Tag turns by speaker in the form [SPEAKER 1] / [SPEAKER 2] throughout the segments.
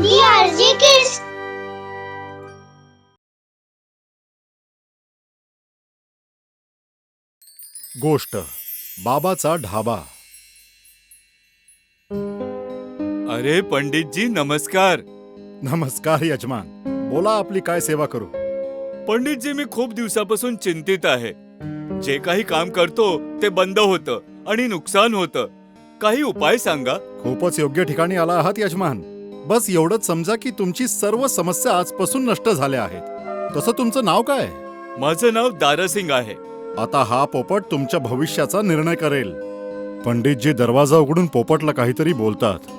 [SPEAKER 1] DRG Kids.
[SPEAKER 2] गोष्ट बाबाचा ढाबा.
[SPEAKER 3] अरे पंडितजी नमस्कार.
[SPEAKER 2] नमस्कार यजमान. बोला, आपली काय सेवा करू?
[SPEAKER 3] पंडितजी, मी खूप दिवसापासून चिंतित आहे. जे काही काम करतो ते बंद होतं आणि नुकसान होतं. काही उपाय सांगा.
[SPEAKER 2] खूपच योग्य ठिकाणी आला आहात यजमान. बस एवढंच समजा की तुमची सर्व समस्या आजपासून नष्ट झाल्या आहेत. तसं तुमचं नाव काय?
[SPEAKER 3] माझं नाव दारासिंग आहे.
[SPEAKER 2] आता हा पोपट तुमच्या भविष्याचा निर्णय करेल. पंडितजी दरवाजा उघडून पोपटला काहीतरी बोलतात.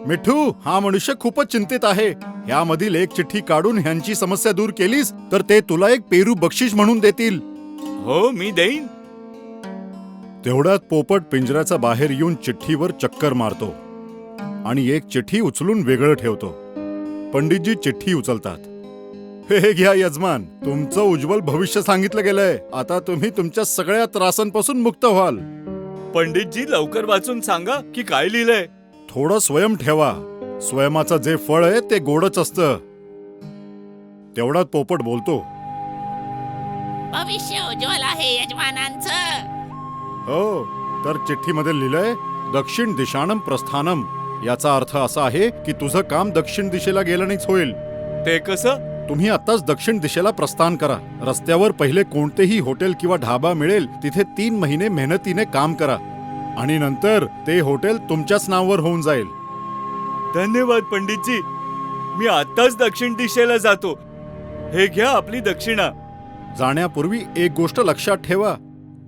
[SPEAKER 2] मिठू, हा मनुष्य खूपच चिंतित आहे. यामधील एक चिठ्ठी काढून ह्यांची समस्या दूर केलीस तर ते तुला एक पेरू बक्षीस म्हणून देतील.
[SPEAKER 3] हो, मी देईन.
[SPEAKER 2] तेवढ्यात पोपट पिंजऱ्याच्या बाहेर येऊन चिठ्ठीवर चक्कर मारतो आणि एक चिठ्ठी उचलून वेगळं ठेवतो. पंडितजी चिठ्ठी उचलतात. हे घ्या यजमान, तुमचं उज्ज्वल भविष्य सांगितलं गेलंय. आता तुम्ही तुमच्या सगळ्या त्रासांपासून मुक्त व्हाल.
[SPEAKER 3] पंडितजी, लवकर वाचून सांगा की काय लिहिलंय.
[SPEAKER 2] थोडं स्वयं ठेवा. स्वयमाचं जे फळ आहे ते गोडच असतं. तेवढ्यात पोपट बोलतो.
[SPEAKER 4] भविष्य उज्ज्वल आहे यजमानांचं.
[SPEAKER 2] हो, तर चिठ्ठीमध्ये लिहिलंय दक्षिण दिशानम प्रस्थानम. याचा अर्थ असा आहे की तुझं काम दक्षिण दिशेला गेल्यानेच होईल.
[SPEAKER 3] ते कसं?
[SPEAKER 2] तुम्ही आताच दक्षिण दिशेला प्रस्थान करा. रस्त्यावर पहिले कोणतेही हॉटेल किंवा ढाबा मिळेल तिथे 3 महिने मेहनतीने काम करा आणि नंतर ते हॉटेल तुमच्याच नावावर होऊन जाईल.
[SPEAKER 3] धन्यवाद पंडितजी. मी आताच दक्षिण दिशेला जातो. हे घ्या आपली दक्षिणा.
[SPEAKER 2] जाण्यापूर्वी एक गोष्ट लक्षात ठेवा.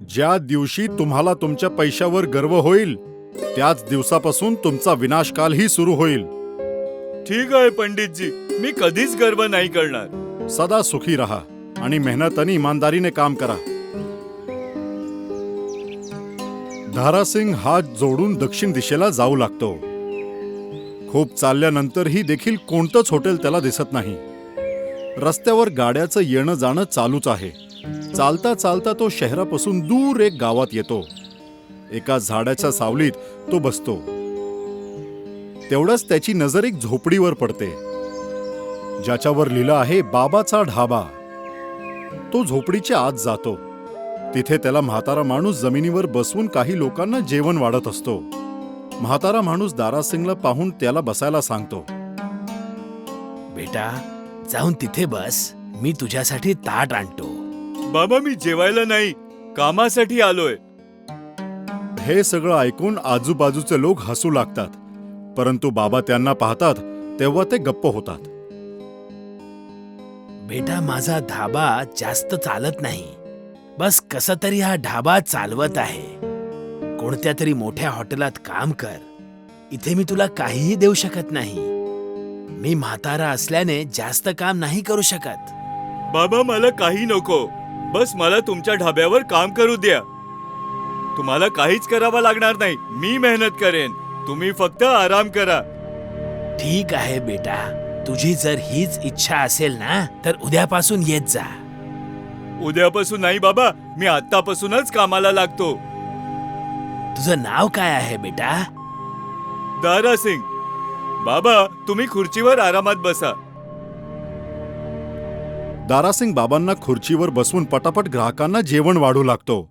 [SPEAKER 2] ज्या दिवशी तुम्हाला तुमच्या पैशावर गर्व होईल त्याच दिवसापासून तुमचा विनाशकालही सुरू होईल.
[SPEAKER 3] ठीक आहे पंडितजी, मी कधीच गर्व नाही करणार.
[SPEAKER 2] सदा सुखी रहा आणि मेहनत आणि इमानदारीने काम करा. दारासिंग हात जोडून दक्षिण दिशेला जाऊ लागतो. खूप चालल्यानंतरही देखील कोणतंच हॉटेल त्याला दिसत नाही. रस्त्यावर गाड्याचं येणं जाणं चालूच आहे. चालता चालता तो शहरापासून दूर एक गावात येतो. एका झाडाच्या सावलीत तो बसतो. तेवढंच त्याची नजर एक झोपडीवर पडते ज्याच्यावर लिहिलं आहे बाबाचा ढाबा. तो झोपडीच्या आत जातो. तिथे त्याला म्हातारा माणूस जमिनीवर बसवून काही लोकांना जेवण वाढत असतो. म्हातारा माणूस दारासिंगला पाहून त्याला बसायला सांगतो.
[SPEAKER 5] बेटा, जाऊन तिथे बस. मी तुझ्यासाठी ताट आणतो.
[SPEAKER 3] बाबा, मी जेवायला नाही, कामासाठी आलोय.
[SPEAKER 2] हे सगळं ऐकून आजूबाजूचे लोक हसू लागतात, परंतु बाबा त्यांना पाहतात तेव्हा ते गप्प होतात.
[SPEAKER 5] बेटा, माझा धाबा जास्त चालत नाही. बस कसा तरी हा ढाबा चालवत आहे. कोणत्या तरी मोठ्या हॉटेलात काम कर. इथे मी तुला काहीही देऊ शकत नाही. मी म्हातारा असल्याने जास्त काम नाही करू शकत.
[SPEAKER 3] बाबा, मला काही नको. बस मला तुमच्या ढाब्यावर काम करू द्या. तुम्हाला काहीच करावं लागणार नाही. मी मेहनत करेन. तुम्ही फक्त आराम करा.
[SPEAKER 5] ठीक आहे बेटा, तुझी जर हीच इच्छा असेल ना तर उद्यापासून येत जा.
[SPEAKER 3] उद्यापासून नाही बाबा, मी आतापासूनच कामाला लागतो.
[SPEAKER 5] तुझं नाव काय आहे बेटा?
[SPEAKER 3] दारासिंग. बाबा, तुम्ही खुर्चीवर आरामात बसा.
[SPEAKER 2] दारासिंग बाबांना खुर्चीवर बसवून पटापट ग्राहकांना जेवण वाढू लागतो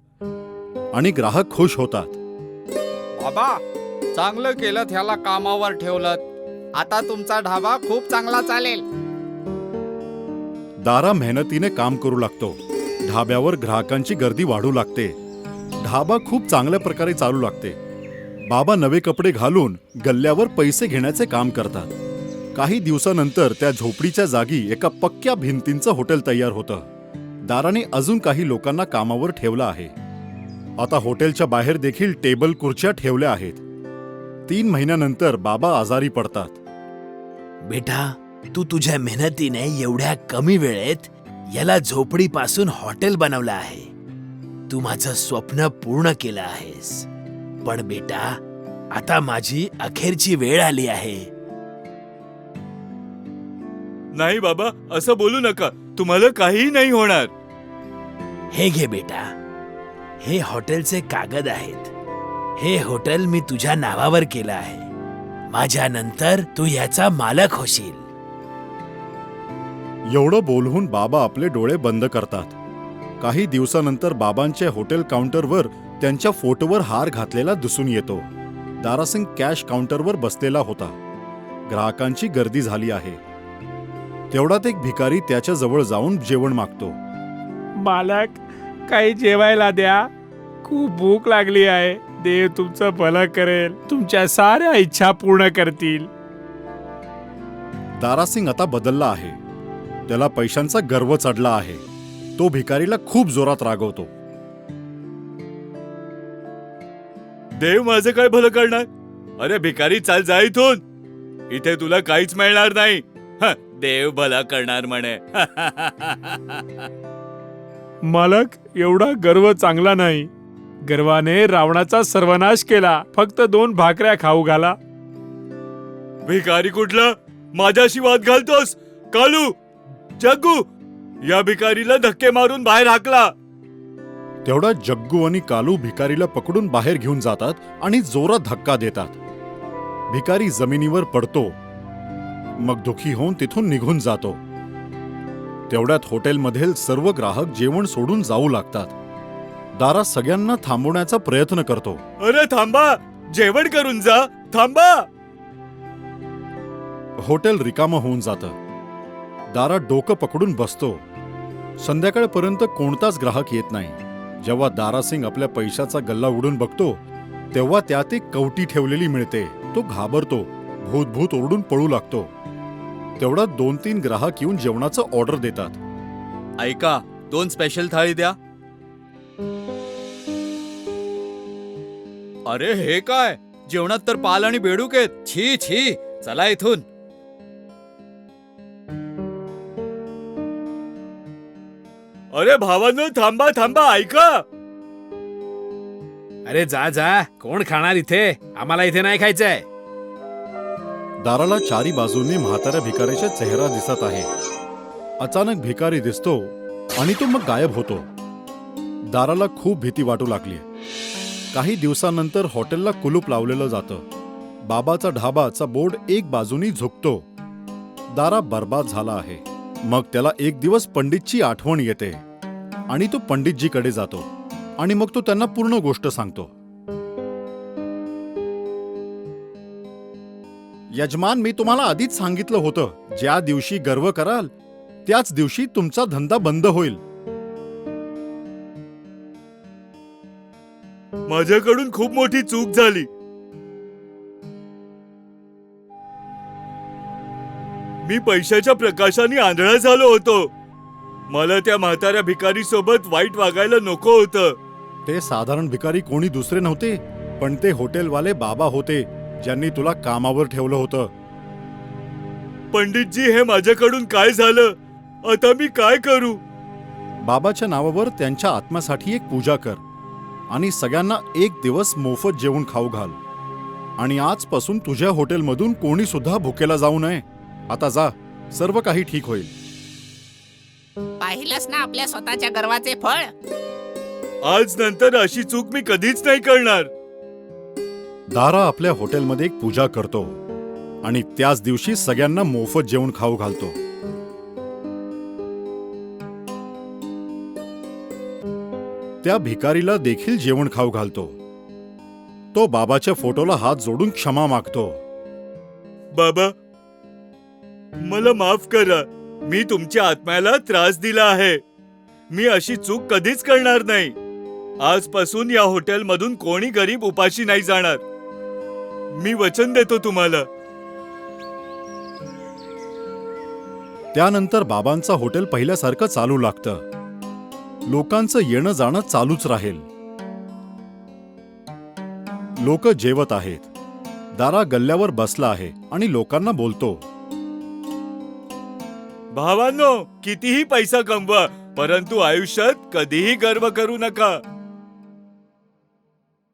[SPEAKER 2] आणि ग्राहक खुश होतात.
[SPEAKER 6] बाबा, चांगलं केलं ह्याला कामावर ठेवलं. आता तुमचा ढाबा खूप चांगला चालेल.
[SPEAKER 2] दारा मेहनतीने काम करू लागतो. ढाब्यावर ग्राहकांची गर्दी वाढू लागते. ढाबा खूप चांगल्या प्रकारे चालू लागते. बाबा नवे कपडे घालून गल्ल्यावर पैसे घेण्याचे काम करतात. काही दिवसानंतर त्या झोपडीच्या जागी एका पक्क्या भिंतींचं हॉटेल तयार होतं. दाराने अजून काही लोकांना कामावर ठेवलं आहे. आता हॉटेलच्या बाहेर देखील टेबल खुर्च्या ठेवल्या आहेत. 3 महिन्यानंतर बाबा आजारी पडतात.
[SPEAKER 5] बेटा, तू तुझ्या मेहनतीने एवढ्या कमी वेळेत याला झोपडीपासून हॉटेल बनवलं आहे. तू माझं स्वप्न पूर्ण केलं आहेस. पण बेटा, आता माझी अखेरची वेळ आली आहे.
[SPEAKER 3] नाही बाबा, असं बोलू नका. तुम्हाला काहीही नाही होणार.
[SPEAKER 5] हे घे बेटा, हे हॉटेलचे कागद आहेत. हे हॉटेल मी तुझ्या नावावर केलं आहे. माझ्यानंतर तू याचा मालक होशील.
[SPEAKER 2] एवढं बोलून बाबा आपले डोळे बंद करतात. काही दिवसानंतर बाबांच्या हॉटेल काउंटरवर त्यांच्या फोटोवर हार घातलेला दिसून येतो. दारासिंग कॅश काउंटरवर बसलेला होता. ग्राहकांची गर्दी झाली आहे. तेवढ्यात एक भिकारी त्याच्या जवळ जाऊन जेवण मागतो.
[SPEAKER 1] मालक, काही जेवायला द्या. खूप भूक लागली आहे. देव तुमचं भलं करेल, तुमच्या साऱ्या इच्छा पूर्ण करतील.
[SPEAKER 2] दारासिंग आता बदलला आहे. त्याला पैशांचा गर्व चढला आहे. तो भिकारीला खूप जोरात रागवतो.
[SPEAKER 3] देव माझं काय भलं करणार? अरे भिकारी, चाल जा इथून. इथे तुला काहीच मिळणार नाही. देव भला करणार म्हणे.
[SPEAKER 1] मालक, एवढा गर्व चांगला नाही. गर्वाने रावणाचा सर्वनाश केला. फक्त 2 भाकऱ्या खाऊ घाला.
[SPEAKER 3] भिकारी कुठला? माझ्याशी वाद घालतोस? कालू, जग्गू, या भिकारीला धक्के मारून बाहेर हाकला.
[SPEAKER 2] तेवढा जग्गू आणि कालू भिकारीला पकडून बाहेर घेऊन जातात आणि जोरात धक्का देतात. भिकारी जमिनीवर पडतो. मग दुखी होऊन तिथून निघून जातो. तेवढ्यात हॉटेलमधील सर्व ग्राहक जेवण सोडून जाऊ लागतात. दारा सगळ्यांना थांबवण्याचा प्रयत्न करतो.
[SPEAKER 3] अरे थांबा, जेवण करून जा. थांबा.
[SPEAKER 2] हॉटेल रिकामं होऊन जातं. दारा डोकं पकडून बसतो. संध्याकाळपर्यंत कोणताच ग्राहक येत नाही. जेव्हा दारासिंग आपल्या पैशाचा गल्ला उडून बघतो तेव्हा त्यात एक कवटी ठेवलेली मिळते. तो घाबरतो. भूत भूत ओरडून पळू लागतो. तेवढ्यात 2-3 ग्राहक येऊन जेवणाचं ऑर्डर देतात.
[SPEAKER 3] ऐका, 2 स्पेशल थाळी द्या. अरे हे काय? जेवणात तर पाल आणि बेडूक आहेत. छी छी, चला इथून. अरे भावांनो, थांबा थांबा, ऐका.
[SPEAKER 5] अरे जा जा, कोण खाणार इथे? आम्हाला इथे नाही खायचंय.
[SPEAKER 2] दाराला चारी बाजूने म्हाताऱ्या भिकाऱ्याचा चेहरा दिसत आहे. अचानक भिकारी दिसतो आणि तो मग गायब होतो. दाराला खूप भीती वाटू लागली. काही दिवसानंतर हॉटेलला कुलूप लावलेलं जातं. बाबाचा ढाबाचा बोर्ड एक बाजूनी झुकतो. दारा बर्बाद झाला आहे. मग त्याला एक दिवस पंडितची आठवण येते आणि तो पंडितजीकडे जातो आणि मग तो त्यांना पूर्ण गोष्ट सांगतो. यजमान, मी तुम्हाला आधीच सांगितलं होतं, ज्या दिवशी गर्व कराल त्याच दिवशी तुमचा धंदा बंद होईल.
[SPEAKER 3] माझ्याकडून खूप मोठी चूक झाली. मी पैशाच्या प्रकाशाने आंधळा झालो होतो. मला त्या म्हाताऱ्या भिकारी सोबत वाईट वागायला नको होतं.
[SPEAKER 2] ते साधारण भिकारी कोणी दुसरे नव्हते, पण ते हॉटेलवाले बाबा होते ज्यांनी तुला कामावर ठेवलं होतं.
[SPEAKER 3] पंडितजी, हे माझ्याकडून काय झालं? आता मी काय करू?
[SPEAKER 2] बाबाच्या नावावर त्यांच्या आत्म्यासाठी एक पूजा कर आणि सगळ्यांना एक दिवस मोफत जेवण खाऊ घाल. आणि आजपासून तुझ्या हॉटेलमधून कोणी सुद्धा भुकेला जाऊ नये. आता जा, सर्व काही ठीक होईल.
[SPEAKER 4] पाहिलंस ना आपल्या स्वतःच्या गर्वाचे फळ.
[SPEAKER 3] आज नंतर अशी चूक मी कधीच नाही करणार.
[SPEAKER 2] दारा आपल्या हॉटेलमध्ये एक पूजा करतो आणि त्याच दिवशी सगळ्यांना मोफत जेवण खाऊ घालतो. त्या भिकारीला देखील जेवण खाऊ घालतो. तो बाबाच्या फोटोला हात जोडून क्षमा मागतो.
[SPEAKER 3] बाबा, मला माफ करा. मी तुमच्या आत्म्याला त्रास दिला आहे. मी अशी चूक कधीच करणार नाही. आजपासून या हॉटेलमधून कोणी गरीब उपाशी नाही जाणार. मी वचन देतो तुम्हाला.
[SPEAKER 2] त्यानंतर बाबांचं हॉटेल पहिल्यासारखं चालू लागतं. लोकांचं येणं जाणं चालूच राहील. लोक जेवत आहेत. दारा गल्ल्यावर बसला आहे आणि लोकांना बोलतो.
[SPEAKER 3] भावांनो, कितीही पैसा कमवा, परंतु आयुष्यात कधीही गर्व करू नका.